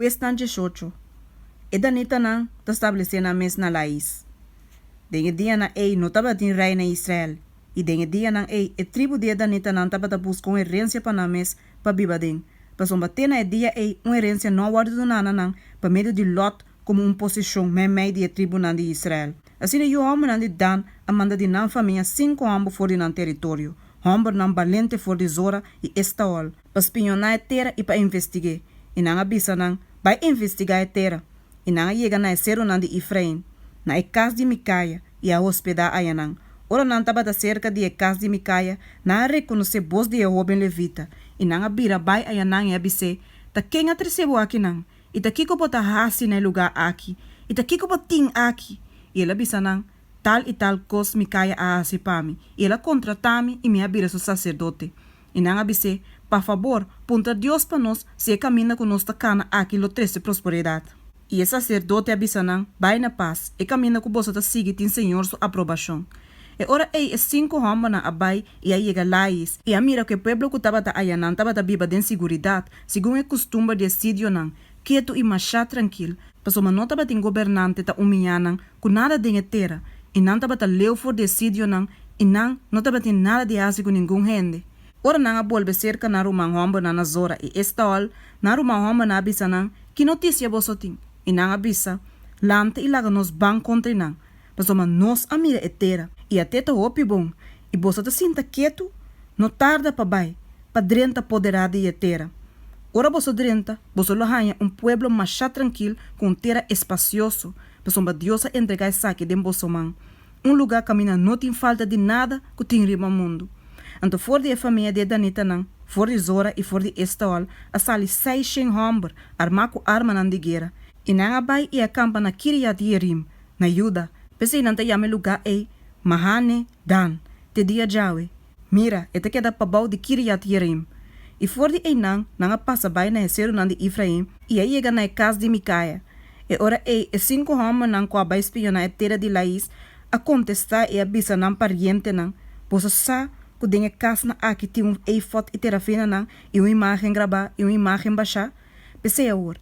Questão 18. E danita não está estabelecendo a mes na laís. Dengue dia na ei não estava em rei na Israel. E dengue dia na ei e tribo dia danita não estava buscando uma herência para na mes para bibadem. Para sombater na dia ei uma herência não ordenada não para meio de Lot como uma posição meio de tribo na de Israel. Assim o homem na de Dan a manda de não família 5 homens fora de território. Homem não valente fora de Zora e Estaol para espionar a terra e para investigar. E não avisa não vai investigar a terra. E não chega na cero não de Efraim. Na casa de Micaia e a hospedar a Yanang. Ora não estava da cerca de casa de Micaia, não reconhecer voz de Jehová levita. E não abira vai a Yanang e abise, ta quem atrecebo aqui não. E ta kiko bota hasi na lugar aqui. E ta kiko botin aqui. E ela abisa não, tal e tal cos Micaia a hasi para mim. E ela contrata-me e me abira seu sacerdote. E não abise, por favor, punta Deus para nós se camina com nossa cana aqui lo trece prosperidade. E o sacerdote avisa não, vai na paz e camina com você seguir tem Senhor sua aprovação. E ora ei 5 homens na abai e aí chega Laís e a mira que o povo que estava aí não estava da biba de segurança, segundo o costume de sídio não, quieto e machá tranquilo, mas o não estava tem governante ta humilhando com nada de terra e não estava leu for de sídio não e não estava tem nada de assim com ninguém gente. Ora não a volve cerca na ruma homem na Zora e Estaol na ruma homem na avisa não, que notícia você tem? E não avisa, lante e laga nos ban contra não. Mas nos amira etera. E até tá opi bom. E você te sinta quieto, não tarda para bai, para drenta poderada e etera. Ora você drenta, você lo hanha pueblo mais tranquilo, com terra espacioso. Mas Deus a entregar saque de você man. Lugar caminha não tem falta de nada que tem rima mundo. Então for de família de Danita não, for de Zora e for de Estaol, a sali 6 homens, armar com arma na guerra. E não abai e acampa na Kiryat Yerim, na Yuda. Pensei não te chame lugar ei, Mahane, Dan, te dia jawe. Mira, ete queda pabau de Kiryat Yerim. E for de ei não passa bai na esero não de Efraim, e aí chega na casa de Micaia. E ora ei, 5 homens não com a bai espionar a terra de Laís, a contestar e avisa não pariente não. Posso sa, que denha casa na aqui tem eifot e terafina não, e uma imagem gravar e uma imagem baixar. Pensei a ora.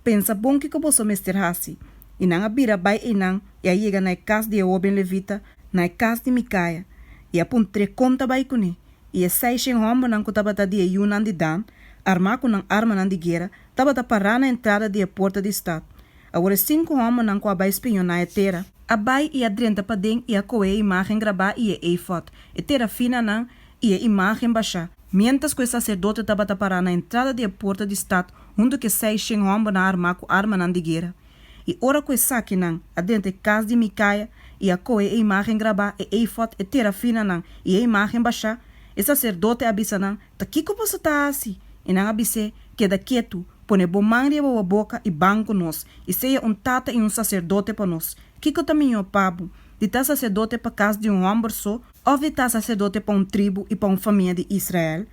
Pensa bom que eu posso mester hasi. E não abira bai e não, e aí chega na casa de Oben Levita, na casa de Micaia. E apontre conta bai kune. E 6 homens não que estava de Yunan de Dan, armar com não arma não de guerra, estava a parar na entrada de porta de estado. Agora 5 homens não que a bai espionar a terra. A bai e a drenta para dentro e a coe imagem gravar e a eifot. E terra fina não, e a imagem baixar. Mientras que o sacerdote estava a parar na entrada da porta de estado, onde que 6 homens na arma com arma na de guerra. E ora que saque não, adentro da casa de Micaia, e a coe a imagem gravar, e eifot, e terra fina não, e a imagem baixar, o sacerdote avisa não, tá que você tá assim? E não avise, queda quieto, põe bom mangre a boca e banco nós, e seja tata e sacerdote para nós. Que também o pabo, de tá sacerdote para casa de homem só, ou de tá sacerdote para tribo e para família de Israel.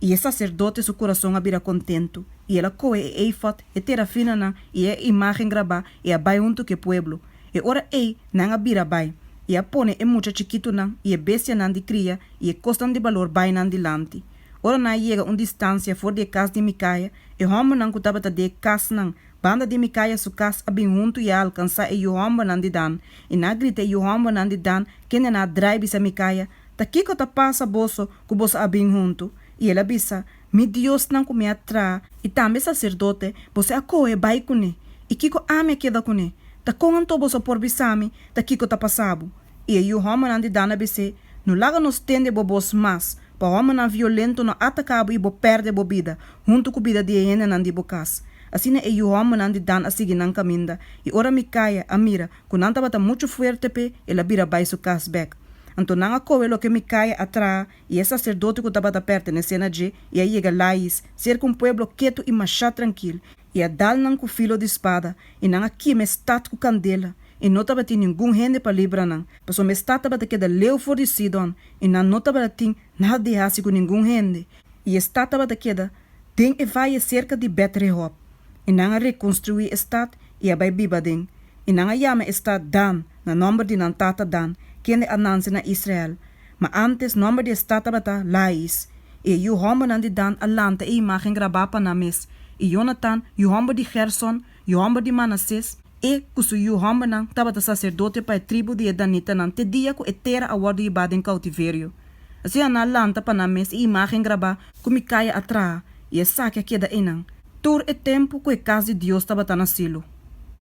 E o sacerdote seu coração abira contento, e ela coe e eifot, e terra fina não, e a imagem gravar, e a bai junto que pueblo. E ora ei, não abira bai, e a pone e mucha chiquito não, e a bestia não de cria, e a costan de valor bai não dilante. Ora não chega distância fora de casa de Micaia, e o homem não cutaba de casa não, banda de Micaia su casa abin junto e a alcançar e o homem não de Dan, e na grita e o homem não de Dan, que na drive sa Micaia, ta kiko ta passa boso, que boso abin junto. E ela bisa, mi Deus não come atrás, e também sacerdote, você acoe bai kune, e kiko ame queda kune, ta kongan to boso por bisami, ta kiko ta passabo. E aí o homem não de Dan abise, no laga nos tende bobos mas, pa homem não violento no atacabo e bo perde bobida, junto com vida de ene não de bocas. Assim é o homem não de Dan a seguir não caminda, e ora Micaia, a mira, que não estava muito forte pe, ela vira bai su casback. Então não acoe lo que Micaia atrás, e é sacerdote que estava pertencendo a G, e aí chega Laís, cerca pueblo quieto e machá tranquilo, e a dal não com filo de espada, e não aqui me estat com candela, e não estava tendo ninguém gente para livrar não, mas o me estat estava que da leu for de Sidon, e não estava tendo nada de assim com ninguém gente, e estat estava que da, tem e vai cerca de Bet-Rehob, e não a reconstruir estat, e a vai biba den, e não a chama estat Dan, na nome de não tata Dan, que é ananse na Israel, mas antes nome de estado bata Laís, e o homem não de Dan alanta e imagem gravar para na mes, e Jonathan, Johamba de Gerson, Johamba de Manassés, e kusu Johamba nang tabata sacerdote para a tribo de Edanita nang te dia ku etera a wardo ibada em cautiverio. Assim ana lanta pa na mes e imagem graba kumikaya atra e saque aqui da inang. Tur e tempo ku e casa de Deus tabata na silo.